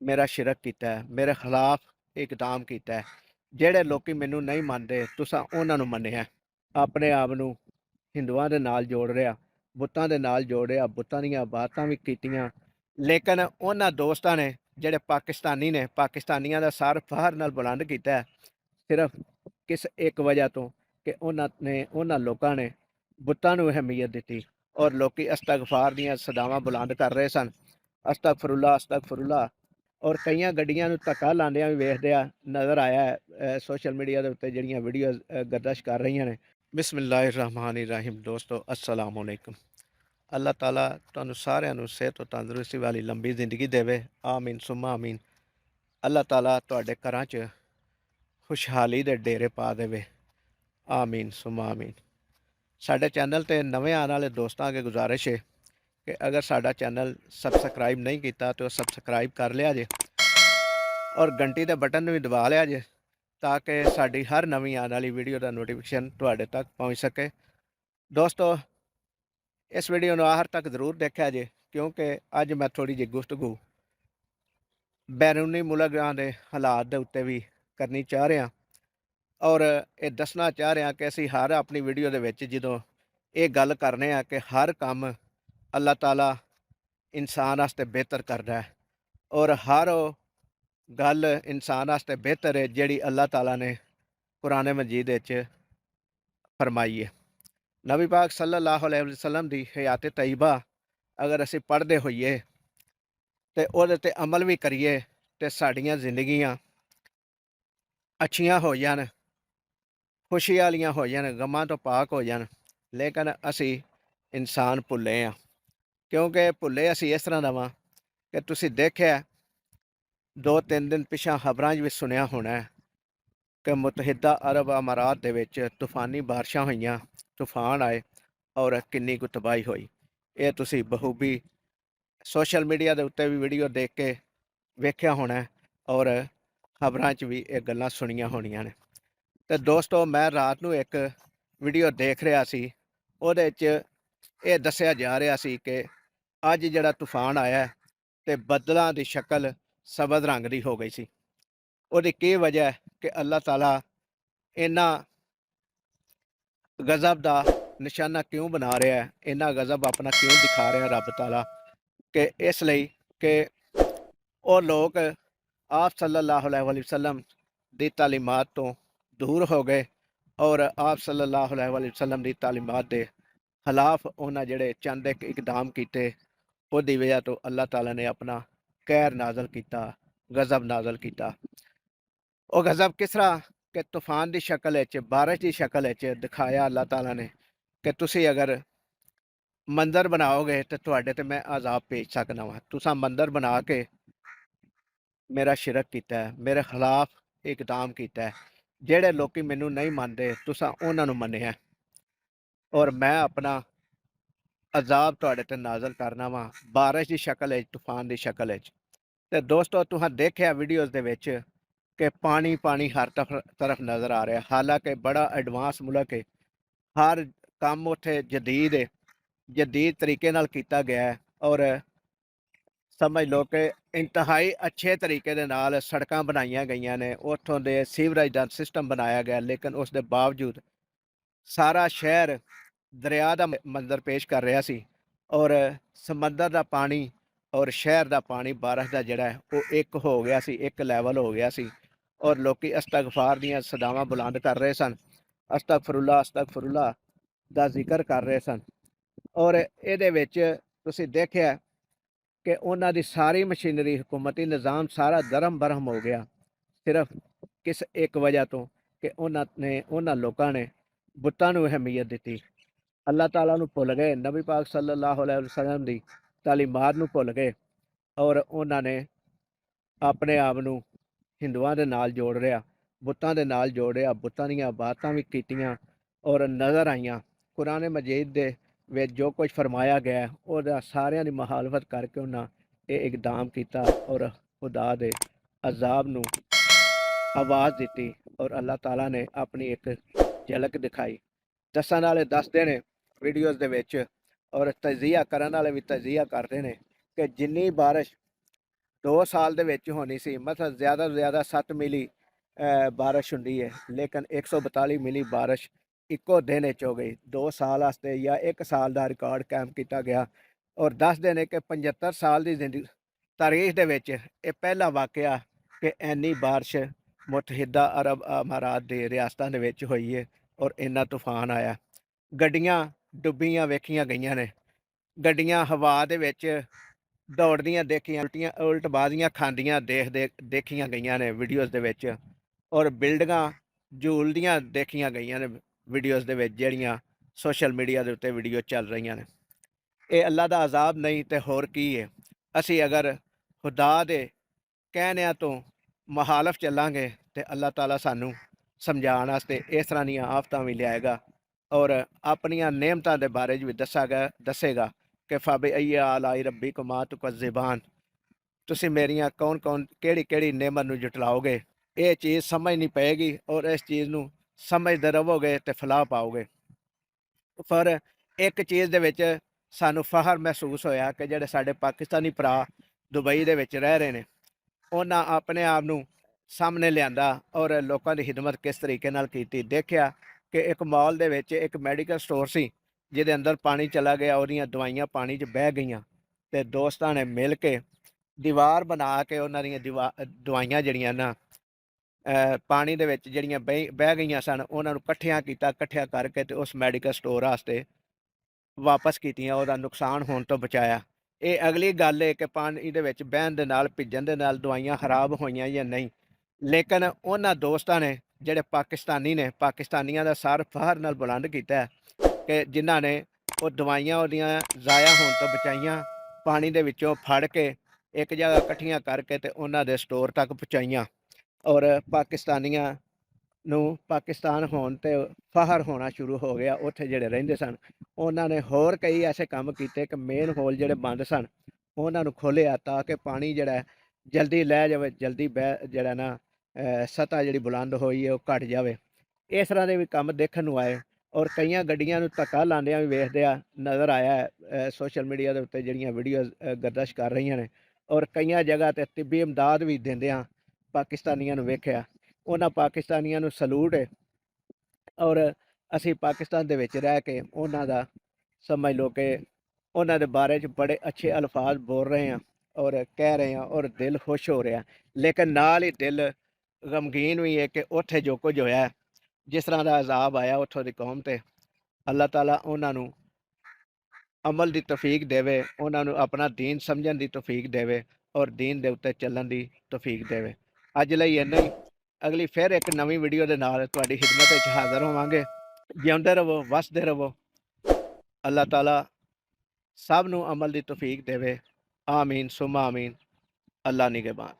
मेरा शिरक कीता है, मेरे खिलाफ इकदाम कीता है। ਜਿਹੜੇ ਲੋਕੀ ਮੈਨੂੰ ਨਹੀਂ ਮੰਨਦੇ ਤੁਸਾਂ ਉਹਨਾਂ ਨੂੰ ਮੰਨਿਆ, ਆਪਣੇ ਆਪ ਨੂੰ ਹਿੰਦੂਆਂ ਦੇ ਨਾਲ ਜੋੜ ਰਿਹਾ, ਬੁੱਤਾਂ ਦੇ ਨਾਲ ਜੋੜ ਰਿਹਾ, ਬੁੱਤਾਂ ਦੀਆਂ ਬਾਤਾਂ ਵੀ ਕੀਤੀਆਂ। ਲੇਕਿਨ ਉਹਨਾਂ ਦੋਸਤਾਂ ਨੇ ਜਿਹੜੇ ਪਾਕਿਸਤਾਨੀ ਨੇ, ਪਾਕਿਸਤਾਨੀਆਂ ਦਾ ਸਰ ਫਖਰ ਨਾਲ ਬੁਲੰਦ ਕੀਤਾ ਹੈ, ਸਿਰਫ ਕਿਸ ਇੱਕ ਵਜ੍ਹਾ ਤੋਂ ਕਿ ਉਹਨਾਂ ਲੋਕਾਂ ਨੇ ਬੁੱਤਾਂ ਨੂੰ ਅਹਿਮੀਅਤ ਦਿੱਤੀ। ਔਰ ਲੋਕੀ ਅਸਤਗਫਾਰ ਦੀਆਂ ਸਦਾਵਾਂ ਬੁਲੰਦ ਕਰ ਰਹੇ ਸਨ, ਅਸਤਗਫਰੁੱਲਾ ਅਸਤਗਫਰੁੱਲਾ। ਔਰ ਕਈਆਂ ਗੱਡੀਆਂ ਨੂੰ ਧੱਕਾ ਲਾਉਂਦਿਆਂ ਵੀ ਵੇਖਦਿਆ ਨਜ਼ਰ ਆਇਆ ਹੈ ਸੋਸ਼ਲ ਮੀਡੀਆ ਦੇ ਉੱਤੇ ਜਿਹੜੀਆਂ ਵੀਡੀਓਜ਼ ਗਰਦਸ਼ ਕਰ ਰਹੀਆਂ ਨੇ। ਬਿਸਮਿल्लाहिर रहमानिर रहीम। ਦੋਸਤੋ अस्सलाम वालेकुम। ਅੱਲਾਹ ਤਾਲਾ ਤੁਹਾਨੂੰ ਸਾਰਿਆਂ ਨੂੰ ਸਿਹਤ ਤੇ ਤੰਦਰੁਸਤੀ ਵਾਲੀ ਲੰਬੀ ਜ਼ਿੰਦਗੀ ਦੇਵੇ, ਆਮੀਨ ਸੁਮਾ ਆਮੀਨ। ਅੱਲਾਹ ਤਾਲਾ ਤੁਹਾਡੇ ਘਰਾਂ 'ਚ ਖੁਸ਼ਹਾਲੀ ਦੇ ਡੇਰੇ ਪਾ ਦੇਵੇ, ਆਮੀਨ ਸੁਮਾ ਆਮੀਨ। ਸਾਡੇ ਚੈਨਲ ਤੇ ਨਵੇਂ ਆਉਣ ਵਾਲੇ ਦੋਸਤਾਂ ਅੱਗੇ ਗੁਜ਼ਾਰਿਸ਼ ਹੈ ਕਿ ਅਗਰ ਸਾਡਾ ਚੈਨਲ ਸਬਸਕ੍ਰਾਈਬ ਨਹੀਂ ਕੀਤਾ ਤਾਂ ਸਬਸਕ੍ਰਾਈਬ ਕਰ ਲਿਆ ਜੇ ਔਰ ਘੰਟੀ ਦੇ ਬਟਨ ਨੂੰ ਵੀ ਦਬਾ ਲਿਆ ਜੇ ਤਾਂ ਕਿ ਸਾਡੀ ਹਰ ਨਵੀਂ ਆਉਣ ਵਾਲੀ ਵੀਡੀਓ ਦਾ ਨੋਟੀਫਿਕੇਸ਼ਨ ਤੁਹਾਡੇ ਤੱਕ ਪਹੁੰਚ ਸਕੇ। ਦੋਸਤੋ, ਇਸ ਵੀਡੀਓ ਨੂੰ ਆਖਰ ਤੱਕ ਜ਼ਰੂਰ ਦੇਖਿਆ ਜੇ ਕਿਉਂਕਿ ਅੱਜ ਮੈਂ ਥੋੜੀ ਜਿਹੀ ਗੁਫ਼ਤਗੂ बैरूनी मुल्कों के हालात के उत्ते भी करनी चाह रहा और ये दसना चाह रहा कि असी हर अपनी वीडियो के विच जदों ये गल करने कि हर काम अल्लाह ताला इंसान वास्ते बेहतर करता है और हर गल इंसान वास्ते बेहतर है जिहड़ी अल्लाह ताला ने कुरान मजीद विच फरमाई है। नबी पाक सल्लल्लाहु अलैहि वसल्लम की हयात तैयबा अगर असी पढ़ते होइए तो ਉਹਦੇ ਤੇ अमल भी करिए तो साड़ियाँ जिंदगियाँ अच्छियाँ हो जान, खुशी वालियाँ हो जान, गमां तो पाक हो जान। लेकिन असी इंसान भुल्ले हाँ क्योंकि भुल्ले असी इस तरह दा वां कि तुसी देखिआ 2-3 दिन पिछां खबरां 'च भी सुनिया होना है कि मुतहिदा अरब अमारात दे विच तूफानी बारिशां होईयां, तूफान आए और किन्नी कुछ तबाही होई। ये तुसी बखूबी सोशल मीडिया के उत्ते भी वीडियो देख के वेख्या होना है और खबरां 'च भी ये गल्लां सुनियां होनियां ने। तो दोस्तों, मैं रात नूं एक वीडियो देख रहा सी, ਉਹਦੇ 'ਚ ਇਹ ਦੱਸਿਆ ਜਾ ਰਿਹਾ ਸੀ ਕਿ ਅੱਜ ਜਿਹੜਾ ਤੂਫਾਨ ਆਇਆ ਤੇ ਬੱਦਲਾਂ ਦੀ ਸ਼ਕਲ ਸਬਜ਼ ਰੰਗ ਦੀ ਹੋ ਗਈ ਸੀ। ਉਹਦੀ ਕੀ ਵਜ੍ਹਾ ਹੈ ਕਿ ਅੱਲਾਹ ਤਾਲਾ ਇਹਨਾਂ ਗਜ਼ਬ ਦਾ ਨਿਸ਼ਾਨਾ ਕਿਉਂ ਬਣਾ ਰਿਹਾ ਹੈ, ਇਹਨਾਂ ਗਜ਼ਬ ਆਪਣਾ ਕਿਉਂ ਦਿਖਾ ਰਿਹਾ ਰੱਬ ਤਾਲਾ ਕਿ ਇਸ ਲਈ ਕਿ ਉਹ ਲੋਕ आप सल्लल्लाहु अलैहि वसल्लम दी तालीमात तो दूर हो गए और आप सल्लल्लाहु अलैहि वसल्लम दी तालीमात दे खिलाफ उन्हें जड़े चंद एक इकदाम किए उसकी वजह तो अल्लाह ताला ने अपना कहर नाजल किया, गज़ब नाजल किया। वो गज़ब किस तरह कि तूफान की शक्ल बारिश की शक्ल दिखाया अल्लाह ताला ने कि तुसी अगर मंदिर बनाओगे तो तुहाडे ते मैं अजाब भेज सकना वा। तुसां मंदिर बना के मेरा शिरक किया है, मेरे खिलाफ इकदाम किया है। ਜਿਹੜੇ ਲੋਕੀ ਮੈਨੂੰ ਨਹੀਂ ਮੰਨਦੇ ਤੁਸਾਂ ਉਹਨਾਂ ਨੂੰ ਮੰਨਿਆ ਔਰ ਮੈਂ ਆਪਣਾ ਅਜ਼ਾਬ ਤੁਹਾਡੇ ਤੇ ਨਾਜ਼ਲ ਕਰਨਾ ਵਾ ਬਾਰਿਸ਼ ਦੀ ਸ਼ਕਲ ਵਿੱਚ, ਤੂਫਾਨ ਦੀ ਸ਼ਕਲ ਵਿੱਚ। ਤੇ ਦੋਸਤੋ, ਤੁਸੀਂ ਦੇਖਿਆ ਵੀਡੀਓਜ਼ ਦੇ ਵਿੱਚ ਕਿ ਪਾਣੀ ਪਾਣੀ ਹਰ ਤਰਫ ਨਜ਼ਰ ਆ ਰਿਹਾ, ਹਾਲਾਂਕਿ ਬੜਾ ਐਡਵਾਂਸ ਮੁਲਕ ਹੈ, ਹਰ ਕੰਮ ਉੱਥੇ ਜਦੀਦ ਤਰੀਕੇ ਨਾਲ ਕੀਤਾ ਗਿਆ ਹੈ ਔਰ समझ लो कि इंतहाई अच्छे तरीके दे नाल सड़कां बनाईयां गईयां ने, उत्थों दे सीवरेज दा सिस्टम बनाया गया। लेकिन उसके बावजूद सारा शहर दरिया दा मंजर पेश कर रहा सी और समंदर दा पानी और शहर दा पानी बारिश दा जिहड़ा है वो एक हो गया सी, एक लैवल हो गया सी और लोकी अस्तगफार दीयां सदावां बुलंद कर रहे सन, अस्तगफरुल्लाह अस्तगफरुल्लाह दा जिक्र कर रहे सन। और इहदे विच तुसीं देखिआ कि उन्हां दी सारी मशीनरी, हुकूमती निज़ाम सारा दरम बरहम हो गया, सिर्फ किस एक वजह तो कि उन्हां लोकां ने बुत्तां नूं अहमियत दित्ती, अल्लाह ताला नूं भुल गए, नबी पाक सल्लल्लाहु अलैहि वसल्लम दी तालीमात नूं भुल गए और उन्हां ने अपने आप नूं हिंदुआं दे नाल जोड़ रिहा, बुत्तां दे नाल जोड़ रिहा, बुत्तां दीयां इबादतां भी कीतियां और नज़र आईयां। कुरान मजीद दे ਵਿੱਚ जो कुछ फरमाया गया ਉਹਦਾ ਸਾਰਿਆਂ ਦੀ ਮੁਖਾਲਫਤ ਕਰਕੇ ਉਹਨਾਂ ਇਹ ਇਕਦਾਮ ਕੀਤਾ ਔਰ ਖੁਦਾ ਦੇ ਅਜ਼ਾਬ ਨੂੰ ਆਵਾਜ਼ ਦਿੱਤੀ ਔਰ ਅੱਲਾਹ ਤਾਲਾ ਨੇ ਆਪਣੀ ਇੱਕ ਝਲਕ ਦਿਖਾਈ। ਦੱਸਣ ਵਾਲੇ ਦੱਸਦੇ ਨੇ ਵੀਡੀਓਜ਼ ਦੇ ਵਿੱਚ ਔਰ ਤਜਜ਼ੀਆ ਕਰਨ ਵਾਲੇ ਵੀ ਤਜਜ਼ੀਆ ਕਰਦੇ ਨੇ ਕਿ ਜਿੰਨੀ ਬਾਰਿਸ਼ 2 ਸਾਲ ਦੇ ਵਿੱਚ ਹੋਣੀ ਸੀ। ਮਤਲਬ ਜ਼ਿਆਦਾ ਤੋਂ ਜ਼ਿਆਦਾ 7 ਮਿਲੀ ਬਾਰਿਸ਼ ਹੁੰਦੀ ਹੈ, ਲੇਕਿਨ 142 ਮਿਲੀ ਬਾਰਿਸ਼ ਇੱਕੋ ਦਿਨ ਵਿੱਚ ਹੋ ਗਈ। 2 ਸਾਲ ਵਾਸਤੇ ਜਾਂ 1 ਸਾਲ ਦਾ ਰਿਕਾਰਡ ਕਾਇਮ ਕੀਤਾ ਗਿਆ। ਔਰ ਦੱਸਦੇ ਨੇ ਕਿ 75 ਸਾਲ ਦੀ ਤਾਰੀਖ ਦੇ ਵਿੱਚ ਇਹ ਪਹਿਲਾ ਵਾਕਿਆ ਕਿ ਇੰਨੀ ਬਾਰਿਸ਼ ਮੁਤਹਿਦਾ ਅਰਬ ਅਮਾਰਾਤ ਦੇ ਰਿਆਸਤਾਂ ਦੇ ਵਿੱਚ ਹੋਈ ਹੈ ਔਰ ਇੰਨਾ ਤੂਫਾਨ ਆਇਆ। ਗੱਡੀਆਂ ਡੁੱਬੀਆਂ ਵੇਖੀਆਂ ਗਈਆਂ ਨੇ। ਗੱਡੀਆਂ ਹਵਾ ਦੇ ਵਿੱਚ ਦੌੜਦੀਆਂ ਦੇਖੀਆਂ, ਉਲਟਬਾਜ਼ੀਆਂ ਖਾਂਦੀਆਂ ਦੇਖੀਆਂ ਗਈਆਂ ਨੇ ਵੀਡੀਓਜ਼ ਦੇ ਵਿੱਚ। ਔਰ ਬਿਲਡਿੰਗਾਂ ਝੂਲਦੀਆਂ ਦੇਖੀਆਂ ਗਈਆਂ ਨੇ ਵੀਡੀਓਜ਼ ਦੇ ਵਿੱਚ, ਜਿਹੜੀਆਂ ਸੋਸ਼ਲ ਮੀਡੀਆ ਦੇ ਉੱਤੇ ਵੀਡੀਓ ਚੱਲ ਰਹੀਆਂ ਨੇ। ਇਹ ਅੱਲਾ ਦਾ ਅਜ਼ਾਬ ਨਹੀਂ ਤੇ ਹੋਰ ਕੀ ਹੈ। ਅਸੀਂ ਅਗਰ ਖੁਦਾ ਦੇ ਕਹਿਣਿਆਂ ਤੋਂ ਮੁਹਾਲਫ ਚੱਲਾਂਗੇ ਤੇ ਅੱਲਾਹ ਤਾਲਾ ਸਾਨੂੰ ਸਮਝਾਉਣ ਵਾਸਤੇ ਇਸ ਤਰ੍ਹਾਂ ਦੀਆਂ ਆਫਤਾਂ ਵੀ ਲਿਆਏਗਾ ਔਰ ਆਪਣੀਆਂ ਨੇਮਤਾਂ ਦੇ ਬਾਰੇ ਵੀ ਦੱਸੇਗਾ ਕਿ ਫਾਬੇ ਅਈਆ ਆਲਾਈ ਰੱਬੀ ਕੁਮਾ ਤੁਕਜ਼ਿਬਾਨ, ਤੁਸੀਂ ਮੇਰੀਆਂ ਕਿਹੜੀ ਕਿਹੜੀ ਨੇਮਤ ਨੂੰ ਜੁਟਲਾਓਗੇ। ਇਹ ਚੀਜ਼ ਸਮਝਣੀ ਪਏਗੀ ਔਰ ਇਸ ਚੀਜ਼ ਨੂੰ ਸਮਝਦੇ ਰਹੋਗੇ ਤੇ ਫਲਾਹ ਪਾਓਗੇ। ਪਰ ਇੱਕ ਚੀਜ਼ ਦੇ ਵਿੱਚ ਸਾਨੂੰ ਫਖਰ ਮਹਿਸੂਸ ਹੋਇਆ ਕਿ ਜਿਹੜੇ ਸਾਡੇ ਪਾਕਿਸਤਾਨੀ ਭਰਾ ਦੁਬਈ ਦੇ ਵਿੱਚ ਰਹਿ ਰਹੇ ਨੇ, ਉਹਨਾਂ ਆਪਣੇ ਆਪ ਨੂੰ ਸਾਹਮਣੇ ਲਿਆਂਦਾ ਔਰ ਲੋਕਾਂ ਦੀ ਖਿਦਮਤ ਕਿਸ ਤਰੀਕੇ ਨਾਲ ਕੀਤੀ। ਦੇਖਿਆ ਕਿ ਇੱਕ ਮਾਲ ਦੇ ਵਿੱਚ ਇੱਕ ਮੈਡੀਕਲ ਸਟੋਰ ਸੀ ਜਿਹਦੇ ਅੰਦਰ ਪਾਣੀ ਚਲਾ ਗਿਆ, ਉਹਦੀਆਂ ਦਵਾਈਆਂ ਪਾਣੀ 'ਚ ਬਹਿ ਗਈਆਂ ਤੇ ਦੋਸਤਾਂ ਨੇ ਮਿਲ ਕੇ ਦੀਵਾਰ ਬਣਾ ਕੇ ਉਹਨਾਂ ਦੀਆਂ ਦਵਾਈਆਂ ਜਿਹੜੀਆਂ ਨਾ ਪਾਣੀ ਦੇ ਵਿੱਚ ਜਿਹੜੀਆਂ ਬਹਿ ਗਈਆਂ ਸਨ, ਉਹਨਾਂ ਨੂੰ ਇਕੱਠਿਆਂ ਕਰਕੇ ਤੇ ਉਸ ਮੈਡੀਕਲ ਸਟੋਰ ਵਾਸਤੇ ਵਾਪਸ ਕੀਤੀਆਂ, ਉਹਦਾ ਨੁਕਸਾਨ ਹੋਣ ਤੋਂ ਬਚਾਇਆ। ਇਹ ਅਗਲੀ ਗੱਲ ਹੈ ਕਿ ਪਾਣੀ ਦੇ ਵਿੱਚ ਬਹਿਣ ਦੇ ਨਾਲ, ਭਿੱਜਣ ਦੇ ਨਾਲ ਦਵਾਈਆਂ ਖਰਾਬ ਹੋਈਆਂ ਜਾਂ ਨਹੀਂ। ਲੇਕਿਨ ਉਹਨਾਂ ਦੋਸਤਾਂ ਨੇ ਜਿਹੜੇ ਪਾਕਿਸਤਾਨੀ ਨੇ, ਪਾਕਿਸਤਾਨੀਆਂ ਦਾ ਸਰ ਫਖਰ ਨਾਲ ਬੁਲੰਦ ਕੀਤਾ ਕਿ ਜਿਨ੍ਹਾਂ ਨੇ ਉਹ ਦਵਾਈਆਂ ਉਹਦੀਆਂ ਜ਼ਾਇਆ ਹੋਣ ਤੋਂ ਬਚਾਈਆਂ, ਪਾਣੀ ਦੇ ਵਿੱਚੋਂ ਫੜ ਕੇ ਇੱਕ ਜਗ੍ਹਾ ਇਕੱਠੀਆਂ ਕਰਕੇ ਤੇ ਉਹਨਾਂ ਦੇ ਸਟੋਰ ਤੱਕ ਪਹੁੰਚਾਈਆਂ। ਔਰ ਪਾਕਿਸਤਾਨੀਆਂ ਨੂੰ ਪਾਕਿਸਤਾਨ ਹੋਣ ਤੇ ਫਖਰ ਹੋਣਾ ਸ਼ੁਰੂ ਹੋ ਗਿਆ। ਉੱਥੇ ਜਿਹੜੇ ਰਹਿੰਦੇ ਸਨ ਉਹਨਾਂ ਨੇ ਹੋਰ ਕਈ ਐਸੇ ਕੰਮ ਕੀਤੇ ਕਿ ਮੇਨ ਹੋਲ ਜਿਹੜੇ ਬੰਦ ਸਨ ਉਹਨਾਂ ਨੂੰ ਖੋਲ੍ਹਿਆ ਤਾਂ ਕਿ ਪਾਣੀ ਜਿਹੜਾ ਜਲਦੀ ਲੈ ਜਾਵੇ, ਜਲਦੀ ਜਿਹੜਾ ਨਾ ਸਤ੍ਹਾ ਜਿਹੜੀ ਬੁਲੰਦ ਹੋਈ ਹੈ ਉਹ ਘਟ ਜਾਵੇ। ਇਸ ਤਰ੍ਹਾਂ ਦੇ ਵੀ ਕੰਮ ਦੇਖਣ ਨੂੰ ਆਏ ਔਰ ਕਈਆਂ ਗੱਡੀਆਂ ਨੂੰ ਧੱਕਾ ਲਾਉਂਦਿਆਂ ਵੀ ਵੇਖਦਿਆਂ ਨਜ਼ਰ ਆਇਆ ਸੋਸ਼ਲ ਮੀਡੀਆ ਦੇ ਉੱਤੇ, ਜਿਹੜੀਆਂ ਵੀਡੀਓਜ਼ ਗਰਦਸ਼ ਕਰ ਰਹੀਆਂ ਨੇ। ਔਰ ਕਈਆਂ ਜਗ੍ਹਾ ਤੇ ਤਿੱਬੀ ਇਮਦਾਦ ਵੀ ਦਿੰਦਿਆਂ ਪਾਕਿਸਤਾਨੀਆਂ ਨੂੰ ਵੇਖਿਆ। ਉਹਨਾਂ ਪਾਕਿਸਤਾਨੀਆਂ ਨੂੰ ਸਲੂਟ ਹੈ ਔਰ ਅਸੀਂ ਪਾਕਿਸਤਾਨ ਦੇ ਵਿੱਚ ਰਹਿ ਕੇ ਉਹਨਾਂ ਦਾ ਸਮਝ ਲਓ ਕਿ ਉਹਨਾਂ ਦੇ ਬਾਰੇ 'ਚ ਬੜੇ ਅੱਛੇ ਅਲਫਾਜ਼ ਬੋਲ ਰਹੇ ਹਾਂ ਔਰ ਕਹਿ ਰਹੇ ਹਾਂ ਔਰ ਦਿਲ ਖੁਸ਼ ਹੋ ਰਿਹਾ। ਲੇਕਿਨ ਨਾਲ ਹੀ ਦਿਲ ਗਮਗੀਨ ਵੀ ਹੈ ਕਿ ਉੱਥੇ ਜੋ ਕੁਝ ਹੋਇਆ, ਜਿਸ ਤਰ੍ਹਾਂ ਦਾ ਅਜ਼ਾਬ ਆਇਆ ਉੱਥੋਂ ਦੀ ਕੌਮ ਤੇ, ਅੱਲਾਹ ਤਾਲਾ ਉਹਨਾਂ ਨੂੰ ਅਮਲ ਦੀ ਤੌਫੀਕ ਦੇਵੇ, ਉਹਨਾਂ ਨੂੰ ਆਪਣਾ ਦੀਨ ਸਮਝਣ ਦੀ ਤੌਫੀਕ ਦੇਵੇ ਔਰ ਦੀਨ ਦੇ ਉੱਤੇ ਚੱਲਣ ਦੀ ਤੌਫੀਕ ਦੇਵੇ। ਅੱਜ ਲਈ ਇੰਨਾ ਹੀ। ਅਗਲੀ ਫਿਰ ਇੱਕ ਨਵੀਂ ਵੀਡੀਓ ਦੇ ਨਾਲ ਤੁਹਾਡੀ ਖਿਦਮਤ ਵਿੱਚ ਹਾਜ਼ਰ ਹੋਵਾਂਗੇ। ਜਿਉਂਦੇ ਰਹੋ, ਵਸਦੇ ਰਹੋ। ਅੱਲਾਹ ਤਾਲਾ ਸਭ ਨੂੰ ਅਮਲ ਦੀ ਤੌਫੀਕ ਦੇਵੇ। ਆਮੀਨ ਸੁਮਾ ਆਮੀਨ। ਅੱਲਾ ਨਿਗਹਿਬਾਨ।